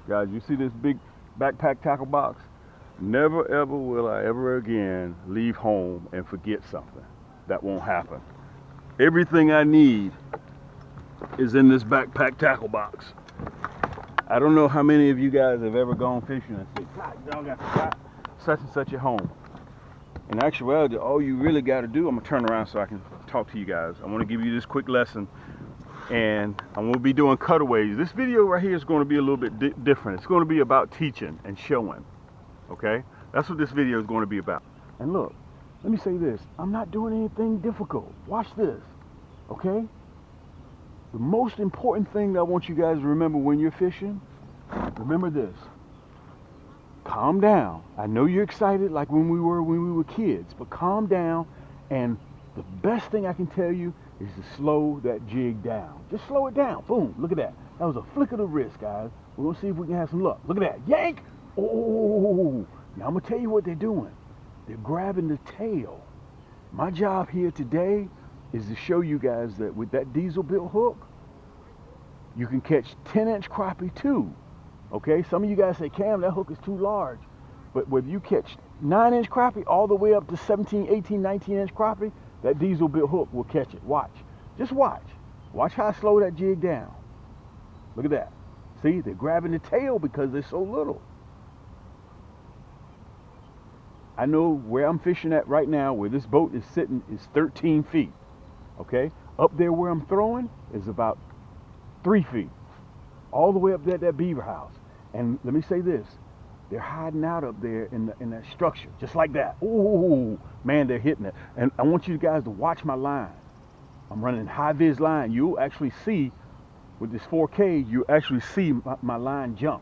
Guys, you see this big backpack tackle box? Never ever will I ever again leave home and forget something. That won't happen. Everything I need is in this backpack tackle box. I don't know how many of you guys have ever gone fishing and said, God, dog, I forgot such and such at home. In actuality, all you really got to do, I'm going to turn around so I can talk to you guys. I want to give you this quick lesson, and I'm going to be doing cutaways. This video right here is going to be a little bit different. It's going to be about teaching and showing, okay? That's what this video is going to be about. And look, let me say this. I'm not doing anything difficult. Watch this, okay? The most important thing that I want you guys to remember when you're fishing, remember this. Calm down. I know you're excited like when we were kids, but calm down, and the best thing I can tell you is to slow that jig down. Just slow it down. Boom. Look at that. That was a flick of the wrist, guys. We're going to see if we can have some luck. Look at that. Yank! Oh! Now I'm going to tell you what they're doing. They're grabbing the tail. My job here today is to show you guys that with that diesel built hook, you can catch 10-inch crappie too. Okay, some of you guys say, Cam, that hook is too large. But whether you catch 9-inch crappie all the way up to 17, 18, 19-inch crappie, that diesel built hook will catch it. Watch. Just watch. Watch how I slow that jig down. Look at that. See, they're grabbing the tail because they're so little. I know where I'm fishing at right now, where this boat is sitting, is 13 feet. Okay? Up there where I'm throwing is about 3 feet. All the way up there at that Beaver house. And let me say this. They're hiding out up there in that structure. Just like that. Ooh, man, they're hitting it. And I want you guys to watch my line. I'm running high-vis line. You'll actually see, with this 4K, you'll actually see my line jump.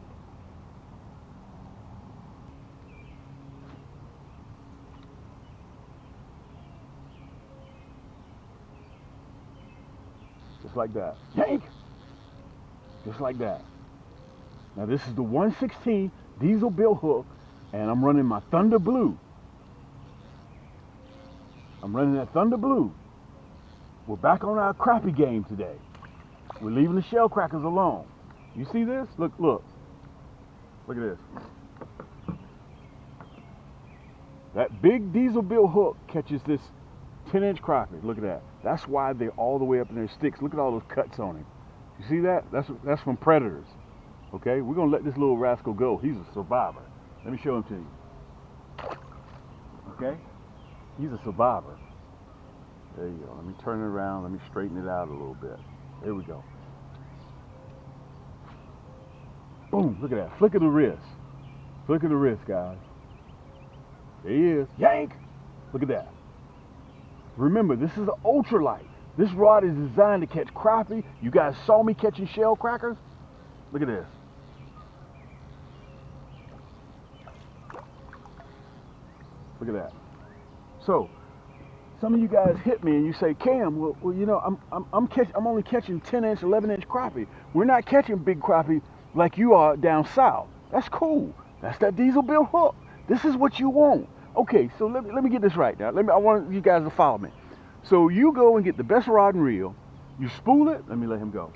Just like that. Yank! Just like that. Now this is the 116 diesel bill hook, and I'm running my Thunder Blue. I'm running that Thunder Blue. We're back on our crappie game today. We're leaving the shell crackers alone. You see this? Look, look. Look at this. That big diesel bill hook catches this 10-inch crappie. Look at that. That's why they're all the way up in their sticks. Look at all those cuts on him. You see that? That's from predators. Okay, we're gonna let this little rascal go. He's a survivor. Let me show him to you. Okay, he's a survivor. There you go. Let me turn it around. Let me straighten it out a little bit. There we go. Boom! Look at that. Flick of the wrist. Flick of the wrist, guys. There he is. Yank! Look at that. Remember, this is an ultralight. This rod is designed to catch crappie. You guys saw me catching shell crackers? Look at this. Look at that. So, some of you guys hit me and you say, Cam, well you know, I'm only catching 10-inch, 11-inch crappie. We're not catching big crappie like you are down south. That's cool. That's that diesel bill hook. This is what you want. Okay, so let me get this right now. I want you guys to follow me. So you go and get the best rod and reel, you spool it, let me let him go.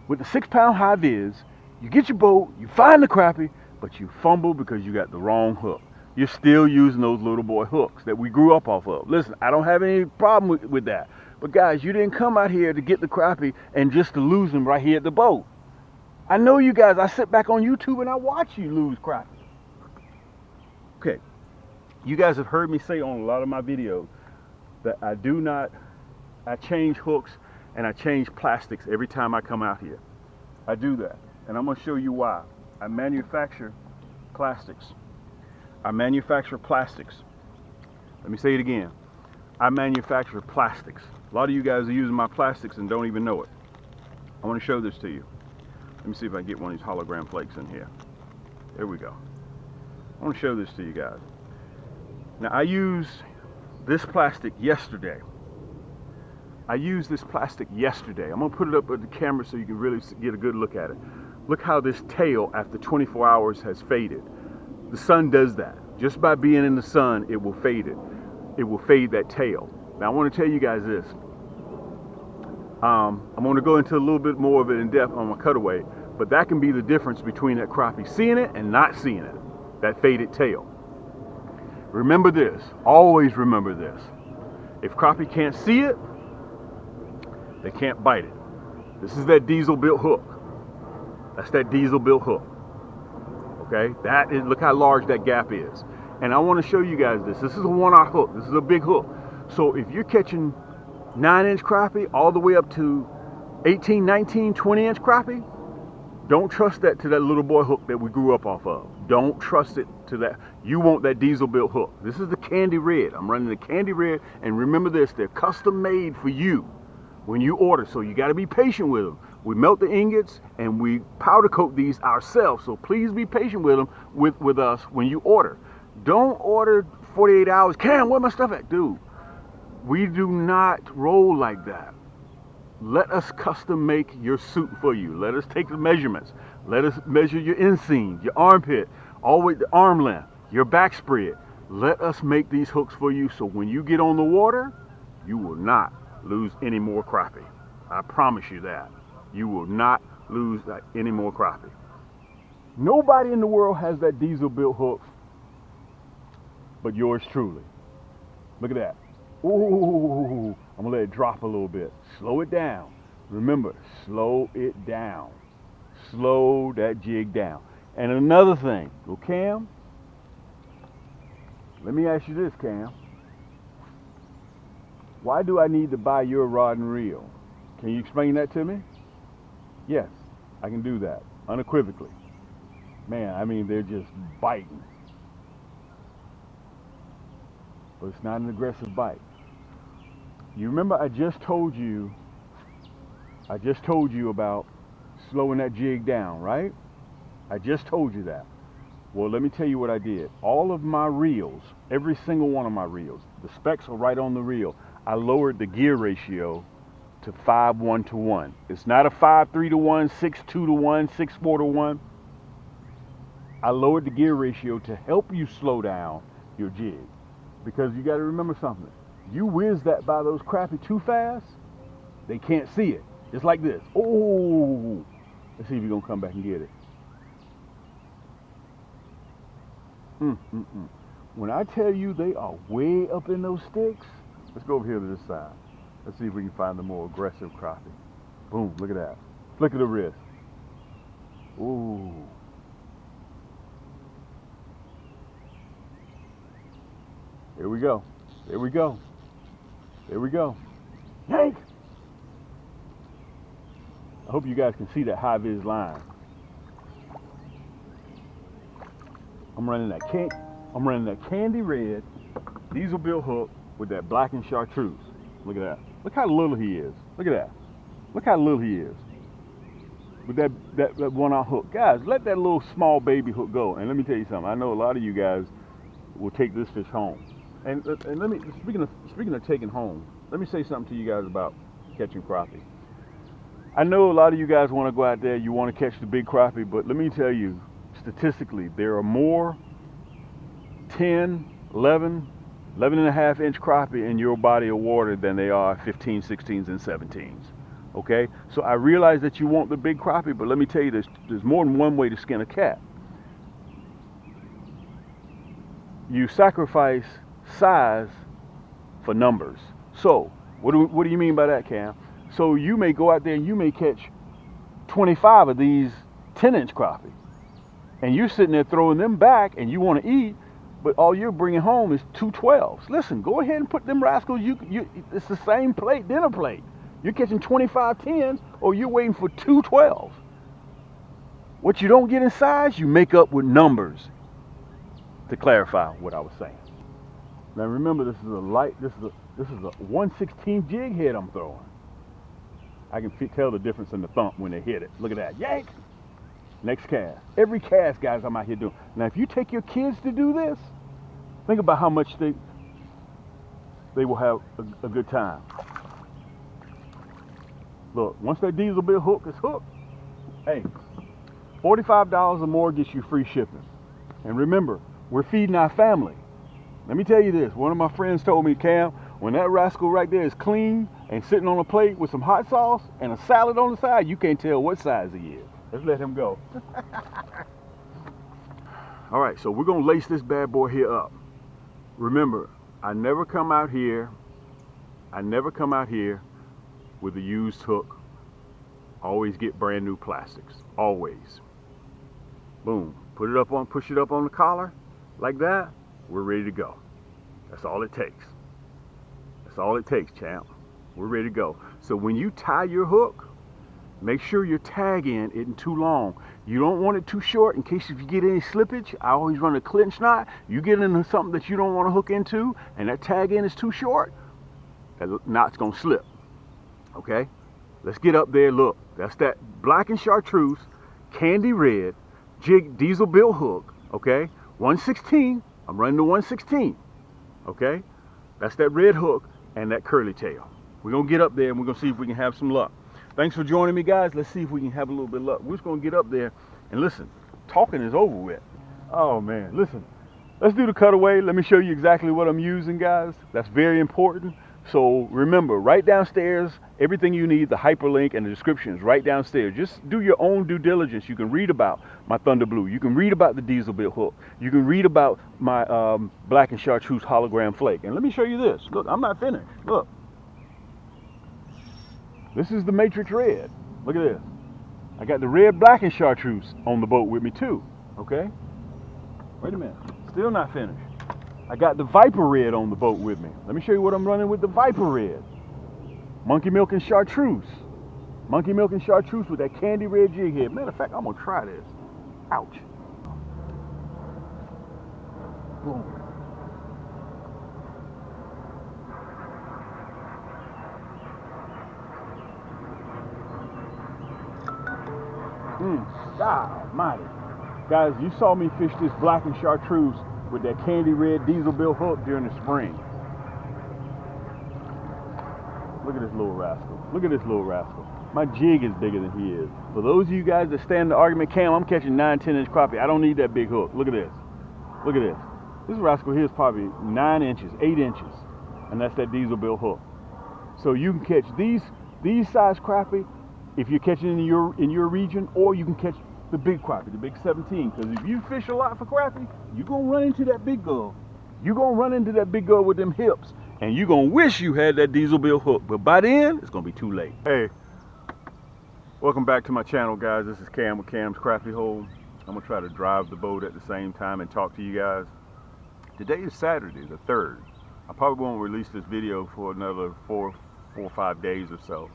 With the 6-pound high vis, you get your boat, you find the crappie, but you fumble because you got the wrong hook. You're still using those little boy hooks that we grew up off of. Listen, I don't have any problem with that. But guys, you didn't come out here to get the crappie and just to lose them right here at the boat. I know you guys, I sit back on YouTube and I watch you lose crappie. Okay, you guys have heard me say on a lot of my videos that I change hooks and I change plastics every time I come out here. I do that, and I'm going to show you why. I manufacture plastics. I manufacture plastics. Let me say it again. I manufacture plastics. A lot of you guys are using my plastics and don't even know it. I want to show this to you. Let me see if I can get one of these hologram flakes in here. There we go. I want to show this to you guys. Now, I used this plastic yesterday. I used this plastic yesterday. I'm going to put it up with the camera so you can really get a good look at it. Look how this tail after 24 hours has faded. The sun does that. Just by being in the sun, it will fade it. It will fade that tail. Now, I want to tell you guys this. I'm going to go into a little bit more of it in depth on my cutaway, But that can be the difference between that crappie seeing it and not seeing it. That faded tail. Remember this. Always remember this. If crappie can't see it, they can't bite it. This is that diesel built hook. That's that diesel built hook. Okay? That is, look how large that gap is. And I want to show you guys this. This is a 1/0 hook. This is a big hook. So if you're catching 9-inch crappie all the way up to 18, 19, 20-inch crappie, don't trust that to that little boy hook that we grew up off of. Don't trust it to that. You want that diesel built hook. This is the candy red. I'm running the candy red. And remember this, they're custom made for you when you order. So you got to be patient with them. We melt the ingots and we powder coat these ourselves. So please be patient with them, with us when you order. Don't order 48 hours. Cam, where my stuff at? Dude, we do not roll like that. Let us custom make your suit for you. Let us take the measurements. Let us measure your inseam, your armpit, always the arm length, your back spread. Let us make these hooks for you so when you get on the water, you will not lose any more crappie. I promise you that. You will not lose any more crappie. Nobody in the world has that diesel built hook but yours truly. Look at that. Ooh, I'm gonna let it drop a little bit. Slow it down. Remember, slow it down. Slow that jig down. And another thing, well, Cam, let me ask you this, Cam. Why do I need to buy your rod and reel? Can you explain that to me? Yes, I can do that, unequivocally. Man, I mean, they're just biting. But it's not an aggressive bite. You remember I just told you about slowing that jig down, right? I just told you that. Well, let me tell you what I did. All of my reels, every single one of my reels, the specs are right on the reel. I lowered the gear ratio to 5:1 to 1. It's not a 5:3 to 1, 6:2 to 1, 6:4 to 1. I lowered the gear ratio to help you slow down your jig. Because you got to remember something. You whiz that by those crappie too fast, they can't see it. Just like this. Oh, let's see if you're going to come back and get it. When I tell you they are way up in those sticks, let's go over here to this side. Let's see if we can find the more aggressive crappie. Boom, look at that. Flick of the wrist. Ooh. Here we go. There we go. There we go. Yank! I hope you guys can see that high vis line. I'm running that candy red diesel bill hook with that blackened chartreuse. Look at that. Look how little he is. Look at that. Look how little he is. With that 1/0 hook. Guys, let that little small baby hook go. And let me tell you something. I know a lot of you guys will take this fish home. And let me, speaking of taking home, let me say something to you guys about catching crappie. I know a lot of you guys want to go out there, you want to catch the big crappie, but let me tell you, statistically, there are more 10, 11 and a half inch crappie in your body of water than they are 15, 16s, and 17s. Okay? So I realize that you want the big crappie, but let me tell you, there's more than one way to skin a cat. You sacrifice size for numbers. So, what do you mean by that, Cam? So you may go out there and you may catch 25 of these 10-inch crappie, and you're sitting there throwing them back, and you want to eat, but all you're bringing home is 2 12s. Listen, go ahead and put them rascals. It's the same plate, dinner plate. You're catching 25 10s, or you're waiting for 2 12s. What you don't get in size, you make up with numbers. To clarify what I was saying. Now remember, this is a 1/16 jig head I'm throwing. I can tell the difference in the thump when they hit it. Look at that, yank! Next cast. Every cast, guys, I'm out here doing. Now, if you take your kids to do this, think about how much they will have a good time. Look, once that diesel bill hook is hooked, hey, $45 or more gets you free shipping. And remember, we're feeding our family. Let me tell you this. One of my friends told me, Cam, when that rascal right there is clean and sitting on a plate with some hot sauce and a salad on the side, you can't tell what size he is. Let's let him go. All right, so we're gonna lace this bad boy here up. Remember, I never come out here with a used hook. Always get brand new plastics, always. Boom, push it up on the collar, like that, we're ready to go. That's all it takes. That's all it takes, champ. We're ready to go. So when you tie your hook, make sure your tag end isn't too long. You don't want it too short in case if you get any slippage. I always run a clinch knot. You get into something that you don't want to hook into and that tag end is too short, that knot's gonna slip, okay? Let's get up there, look. That's that black and chartreuse, candy red, jig diesel bill hook, okay? 116, I'm running the 116, okay? That's that red hook and that curly tail. We're gonna get up there and we're gonna see if we can have some luck. Thanks for joining me, guys. Let's see if we can have a little bit of luck. We're just gonna get up there and listen, talking is over with. Oh man, listen, let's do the cutaway. Let me show you exactly what I'm using, guys. That's very important. So remember, right downstairs, everything you need, the hyperlink and the description is right downstairs. Just do your own due diligence. You can read about my Thunder Blue. You can read about the diesel bit hook. You can read about my black and chartreuse hologram flake. And let me show you this. Look, I'm not finished. Look. This is the matrix red. Look at this. I got the red, black, and chartreuse on the boat with me too. Okay? Wait a minute. Still not finished. I got the Viper red on the boat with me. Let me show you what I'm running with the Viper red. Monkey milk and chartreuse. Monkey milk and chartreuse with that candy red jig head. Matter of fact, I'm gonna try this. Ouch. Boom. God almighty. Guys, you saw me fish this black and chartreuse with that candy red diesel bill hook during the spring. Look at this little rascal. Look at this little rascal. My jig is bigger than he is. For those of you guys that stand the argument, Cam, I'm catching 9, 10-inch crappie. I don't need that big hook. Look at this. Look at this. This rascal here is probably 9 inches, 8 inches. And that's that diesel bill hook. So you can catch these size crappie if you're catching in your region, or you can catch the big crappie, the big 17. Because if you fish a lot for crappie, you're going to run into that big girl. You're going to run into that big girl with them hips. And you're going to wish you had that diesel bill hook. But by then, it's going to be too late. Hey, welcome back to my channel, guys. This is Cam with Cam's Crappie Hole. I'm going to try to drive the boat at the same time and talk to you guys. Today is Saturday, the 3rd. I probably won't release this video for another 4 or 5 days or so.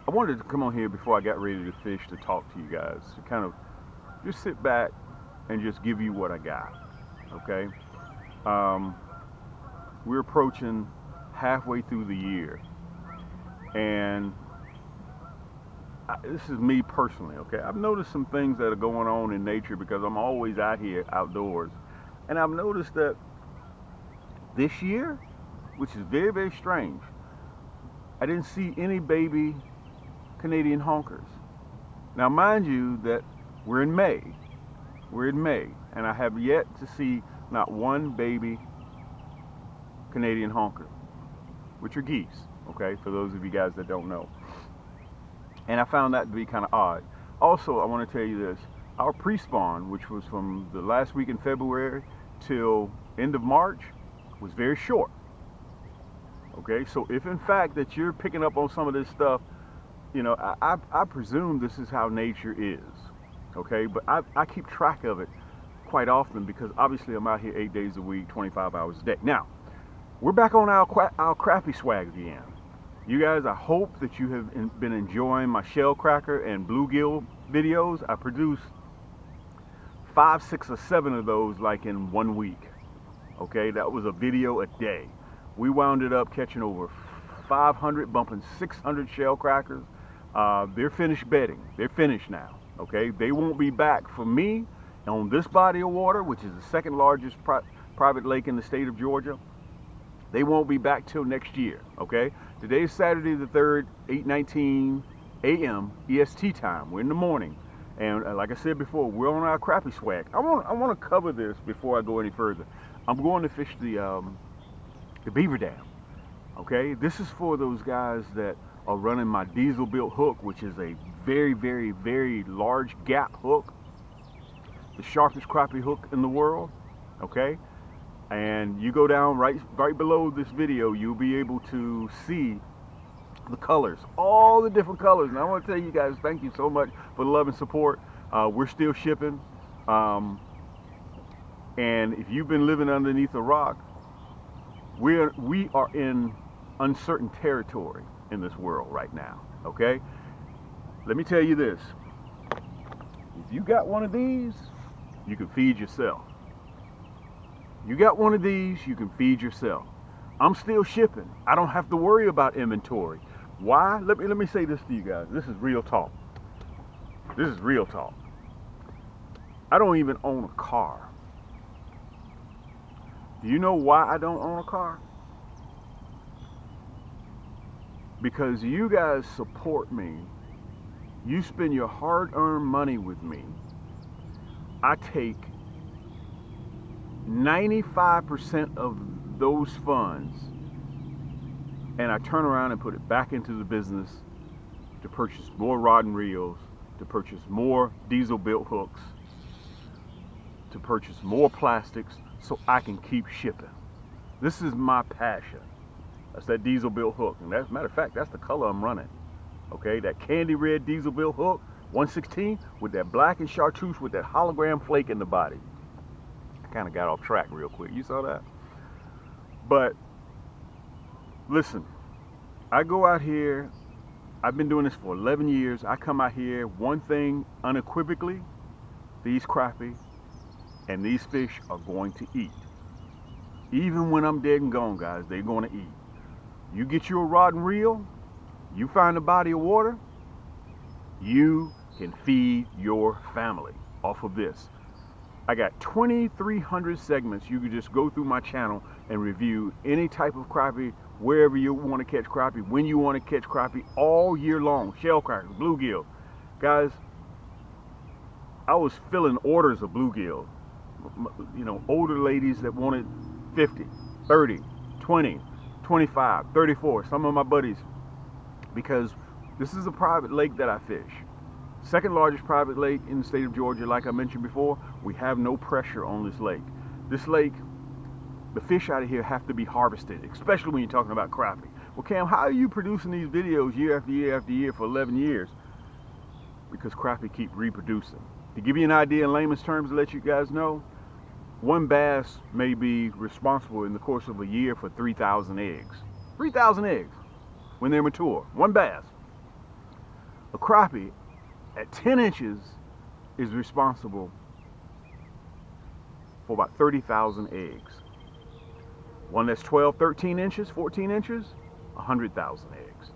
I wanted to come on here before I got ready to fish to talk to you guys, to kind of just sit back and just give you what I got, okay? We're approaching halfway through the year, and this is me personally, okay? I've noticed some things that are going on in nature because I'm always out here outdoors, and I've noticed that this year, which is very, very strange, I didn't see any baby Canadian honkers. Now mind you that we're in May, and I have yet to see not one baby Canadian honker, which are geese, okay, for those of you guys that don't know. And I found that to be kind of odd. Also, I want to tell you this, our pre-spawn, which was from the last week in February till end of March, was very short. Okay, so if in fact that you're picking up on some of this stuff, you know, I presume this is how nature is, okay? But I keep track of it quite often because obviously I'm out here 8 days a week, 25 hours a day. Now, we're back on our crappie swag again. You guys, I hope that you have been enjoying my shell cracker and bluegill videos. I produce 5, 6, or 7 of those like in 1 week, okay? That was a video a day. We wound it up catching over 500, bumping 600 shell crackers. They're finished bedding. They're finished now, okay? They won't be back for me on this body of water, which is the second largest private lake in the state of Georgia. They won't be back till next year, okay? Today's Saturday the 3rd, 8:19 a.m. EST time. We're in the morning. And like I said before, we're on our crappie swag. I want to cover this before I go any further. I'm going to fish the Beaver Dam. Okay, this is for those guys that are running my diesel built hook, which is a very, very, very large gap hook, the sharpest crappie hook in the world. Okay, and you go down right below this video, you'll be able to see the colors, all the different colors. And I want to tell you guys, thank you so much for the love and support. We're still shipping, and if you've been living underneath a rock, we are in uncertain territory in this world right now. Okay, let me tell you this: if you got one of these, you can feed yourself. You got one of these, you can feed yourself. I'm still shipping. I don't have to worry about inventory. Why? Let me say this to you guys. This is real talk. This is real talk. I don't even own a car. Do you know why I don't own a car? Because you guys support me. You spend your hard-earned money with me. I take 95% of those funds and I turn around and put it back into the business to purchase more rod and reels, to purchase more diesel built hooks, to purchase more plastics so I can keep shipping. This is my passion. That's that diesel built hook. And as a matter of fact, that's the color I'm running. Okay, that candy red diesel built hook, 116, with that black and chartreuse with that hologram flake in the body. I kind of got off track real quick. You saw that? But listen, I go out here. I've been doing this for 11 years. I come out here, one thing unequivocally: these crappie and these fish are going to eat. Even when I'm dead and gone, guys, they're going to eat. You get your rod and reel, you find a body of water, you can feed your family off of this. I got 2,300 segments. You can just go through my channel and review any type of crappie, wherever you want to catch crappie, when you want to catch crappie, all year long. Shell crackers, bluegill. Guys, I was filling orders of bluegill. You know, older ladies that wanted 50, 30, 20, 25, 34, some of my buddies, because this is a private lake that I fish. Second largest private lake in the state of Georgia. Like I mentioned before, we have no pressure on this lake. This lake, the fish out of here have to be harvested, especially when you're talking about crappie. Well, Cam, how are you producing these videos year after year after year for 11 years? Because crappie keep reproducing. To give you an idea in layman's terms, to let you guys know, one bass may be responsible in the course of a year for 3,000 eggs. 3,000 eggs when they're mature. One bass. A crappie at 10 inches is responsible for about 30,000 eggs. One that's 12, 13 inches, 14 inches, 100,000 eggs.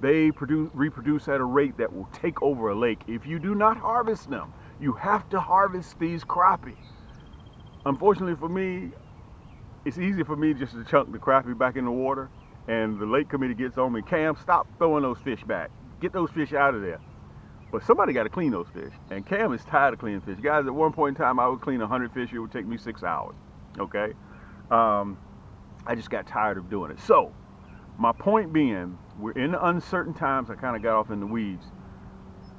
They reproduce at a rate that will take over a lake if you do not harvest them. You have to harvest these crappie. Unfortunately for me, it's easy for me just to chunk the crappie back in the water, and the lake committee gets on me. Cam, stop throwing those fish back. Get those fish out of there. But somebody got to clean those fish. And Cam is tired of cleaning fish. Guys, at one point in time, I would clean 100 fish. It would take me 6 hours. Okay? I just got tired of doing it. So, my point being, we're in uncertain times. I kind of got off in the weeds.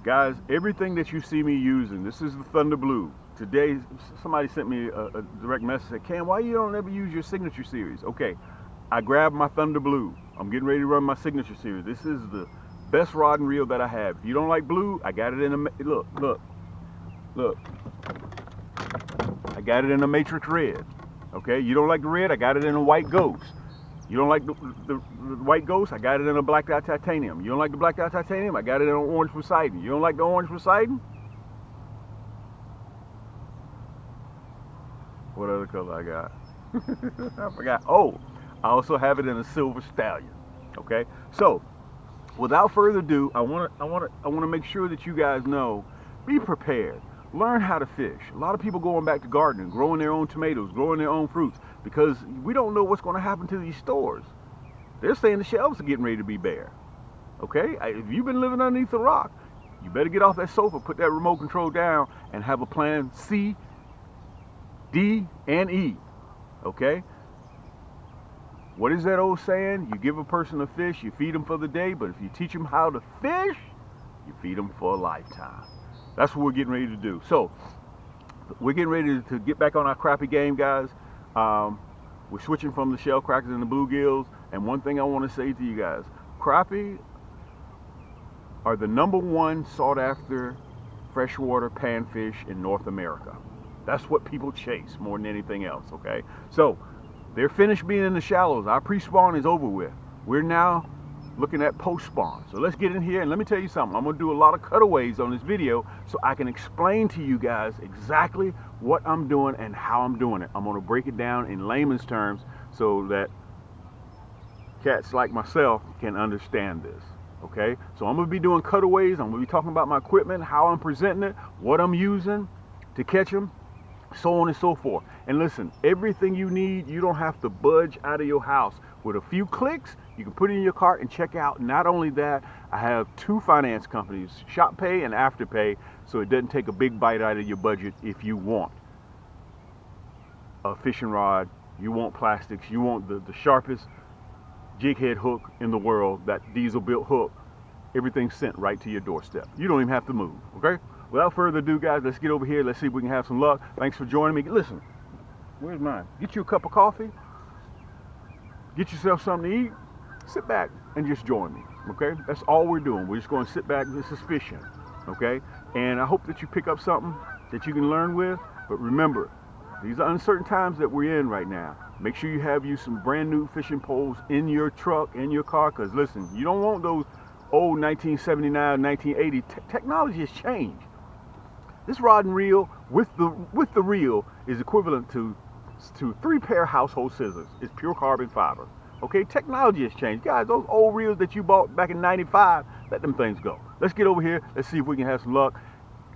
Guys, everything that you see me using, this is the Thunder Blue. Today, somebody sent me a direct message, said, Cam, why you don't ever use your signature series? Okay, I grabbed my Thunder Blue. I'm getting ready to run my signature series. This is the best rod and reel that I have. If you don't like blue, I got it in a, look. I got it in a matrix red. Okay, you don't like the red, I got it in a white ghost. You don't like the white ghost, I got it in a blacked out titanium. You don't like the blacked out titanium, I got it in an orange Poseidon. You don't like the orange Poseidon? What other color I got? I forgot. Oh, I also have it in a silver Stallion. Okay, so without further ado, I want to make sure that you guys know, be prepared. Learn how to fish. A lot of people going back to gardening, growing their own tomatoes, growing their own fruits, because we don't know what's going to happen to these stores. They're saying the shelves are getting ready to be bare. Okay, if you've been living underneath a rock, you better get off that sofa, put that remote control down, and have a plan C, D, and E. Okay? What is that old saying? You give a person a fish, you feed them for the day, but if you teach them how to fish, you feed them for a lifetime. That's what we're getting ready to do. So we're getting ready to get back on our crappie game, guys. We're switching from the shell crackers and the bluegills. And one thing I want to say to you guys, crappie are the #1 sought after freshwater panfish in North America. That's what people chase more than anything else, okay? So they're finished being in the shallows. Our pre-spawn is over with. We're now looking at post-spawn. So let's get in here and let me tell you something. I'm gonna do a lot of cutaways on this video so I can explain to you guys exactly what I'm doing and how I'm doing it. I'm gonna break it down in layman's terms so that cats like myself can understand this, okay? So I'm gonna be doing cutaways. I'm gonna be talking about my equipment, how I'm presenting it, what I'm using to catch them, so on and so forth. And listen, everything you need, you don't have to budge out of your house. With a few clicks, you can put it in your cart and check out. Not only that, I have 2 finance companies, Shop Pay and Afterpay, so it doesn't take a big bite out of your budget if you want a fishing rod, you want plastics, you want the sharpest jig head hook in the world, that diesel built hook, everything's sent right to your doorstep. You don't even have to move, okay? Without further ado, guys, let's get over here. Let's see if we can have some luck. Thanks for joining me. Listen, where's mine? Get you a cup of coffee. Get yourself something to eat. Sit back and just join me, okay? That's all we're doing. We're just going to sit back. This is fishing, okay? And I hope that you pick up something that you can learn with. But remember, these are uncertain times that we're in right now. Make sure you have you some brand new fishing poles in your truck, in your car, because listen, you don't want those old 1979, 1980. Technology has changed. This rod and reel with the reel is equivalent to 3 pair household scissors. It's pure carbon fiber. Okay, technology has changed. Guys, those old reels that you bought back in '95, let them things go. Let's get over here. Let's see if we can have some luck.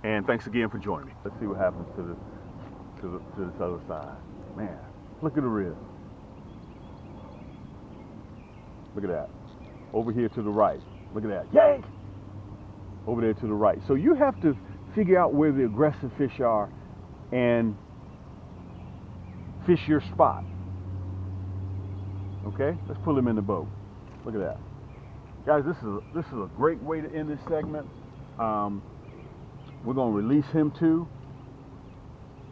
And thanks again for joining me. Let's see what happens to this other side. Man, look at the reel. Look at that. Over here to the right. Look at that. Yank! Over there to the right. So you have to figure out where the aggressive fish are and fish your spot. Okay, let's pull him in the boat. Look at that, guys. This is a great way to end this segment. We're gonna release him too.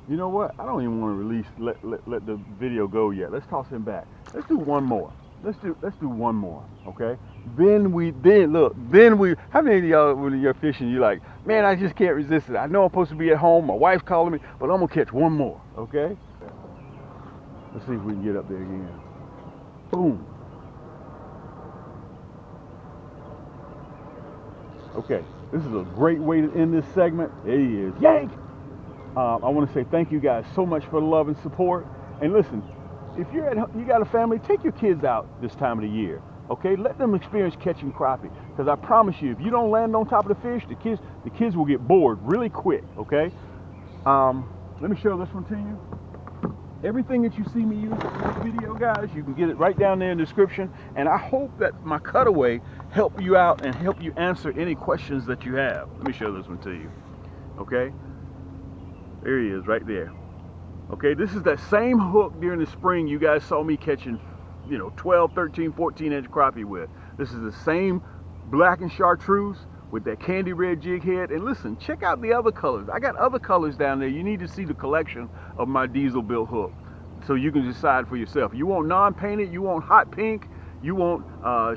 You know what? I don't even want to let the video go yet. Let's toss him back. Let's do one more. Let's do one more. Okay. Then how many of y'all, when you're fishing, you're like, man, I just can't resist it. I know I'm supposed to be at home. My wife's calling me, but I'm gonna catch one more. Okay. Let's see if we can get up there again. Boom. Okay. This is a great way to end this segment. There he is. Yank! I want to say thank you guys so much for the love and support. And listen, if you got a family, take your kids out this time of the year. Okay, let them experience catching crappie. Because I promise you, if you don't land on top of the fish, the kids will get bored really quick. Okay. Let me show this one to you. Everything that you see me use in this video, guys, you can get it right down there in the description. And I hope that my cutaway help you out and help you answer any questions that you have. Let me show this one to you. Okay. There he is right there. Okay, this is that same hook during the spring you guys saw me catching, 12, 13, 14-inch crappie with. This is the same black and chartreuse with that candy red jig head. And listen, check out the other colors. I got other colors down there. You need to see the collection of my diesel built hook so you can decide for yourself. You want non-painted, you want hot pink, you want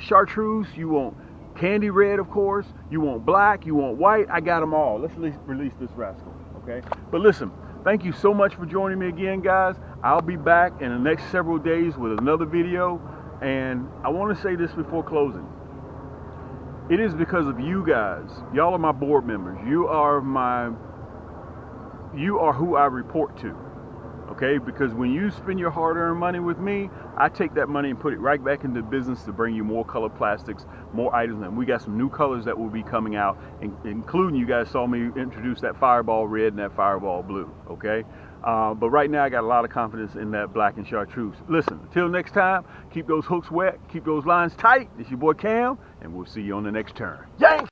chartreuse, you want candy red, of course, you want black, you want white. I got them all. Let's release this rascal. Okay, but listen, thank you so much for joining me again, guys. I'll be back in the next several days with another video. And I want to say this before closing. It is because of you guys. Y'all are my board members. You are who I report to. Okay, because when you spend your hard-earned money with me, I take that money and put it right back into business to bring you more colored plastics, more items. And we got some new colors that will be coming out, including, you guys saw me introduce that Fireball Red and that Fireball Blue. Okay, but right now I got a lot of confidence in that black and chartreuse. Listen, until next time, keep those hooks wet, keep those lines tight. It's your boy Cam, and we'll see you on the next turn. Yank!